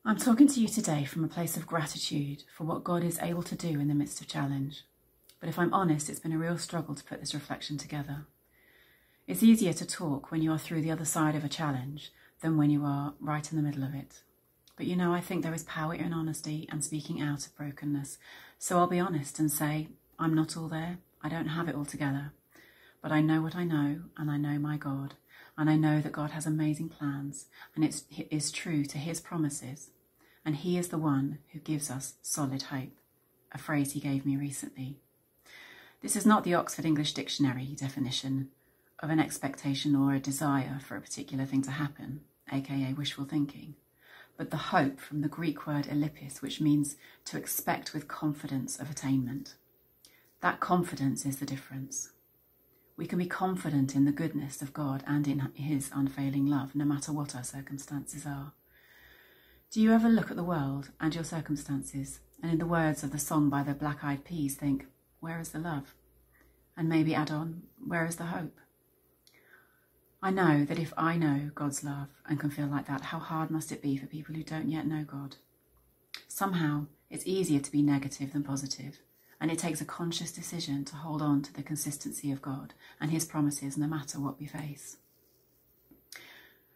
I'm talking to you today from a place of gratitude for what God is able to do in the midst of challenge. But if I'm honest, it's been a real struggle to put this reflection together. It's easier to talk when you are through the other side of a challenge than when you are right in the middle of it. But you know, I think there is power in honesty and speaking out of brokenness. So I'll be honest and say, I'm not all there. I don't have it all together. But I know what I know, and I know my God. And I know that God has amazing plans, and it is true to his promises. And he is the one who gives us solid hope, a phrase he gave me recently. This is not the Oxford English Dictionary definition of an expectation or a desire for a particular thing to happen, aka wishful thinking, but the hope from the Greek word elipis, which means to expect with confidence of attainment. That confidence is the difference. We can be confident in the goodness of God and in his unfailing love, no matter what our circumstances are. Do you ever look at the world and your circumstances, and in the words of the song by the Black Eyed Peas, think, where is the love? And maybe add on, where is the hope? I know that if I know God's love and can feel like that, how hard must it be for people who don't yet know God? Somehow, it's easier to be negative than positive, and it takes a conscious decision to hold on to the consistency of God and his promises no matter what we face.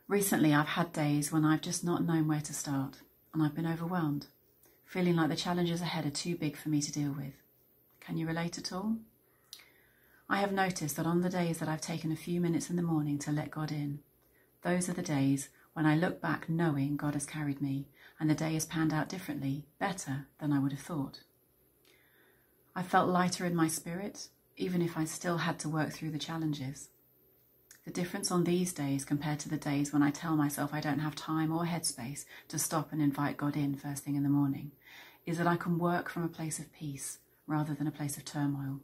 Recently, I've had days when I've just not known where to start, and I've been overwhelmed, feeling like the challenges ahead are too big for me to deal with. Can you relate at all? I have noticed that on the days that I've taken a few minutes in the morning to let God in, those are the days when I look back knowing God has carried me, and the day has panned out differently, better than I would have thought. I felt lighter in my spirit, even if I still had to work through the challenges. The difference on these days compared to the days when I tell myself I don't have time or headspace to stop and invite God in first thing in the morning is that I can work from a place of peace rather than a place of turmoil.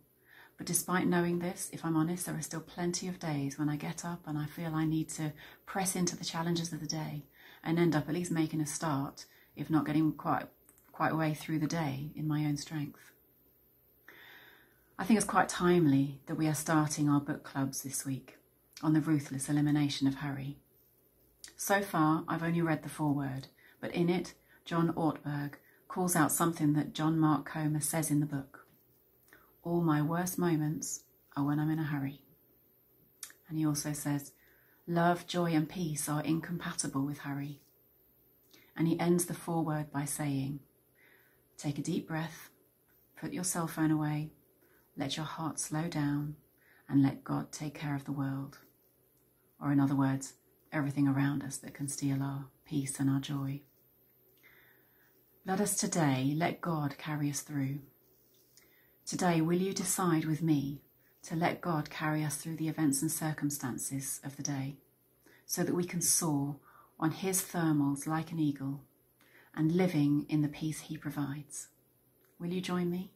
But despite knowing this, if I'm honest, there are still plenty of days when I get up and I feel I need to press into the challenges of the day and end up at least making a start, if not getting quite a way through the day in my own strength. I think it's quite timely that we are starting our book clubs this week on the ruthless elimination of hurry. So far, I've only read the foreword, but in it, John Ortberg calls out something that John Mark Comer says in the book. All my worst moments are when I'm in a hurry. And he also says, love, joy and peace are incompatible with hurry. And he ends the foreword by saying, take a deep breath, put your cell phone away, let your heart slow down, and let God take care of the world. Or in other words, everything around us that can steal our peace and our joy. Let us today let God carry us through. Today, will you decide with me to let God carry us through the events and circumstances of the day so that we can soar on his thermals like an eagle and living in the peace he provides? Will you join me?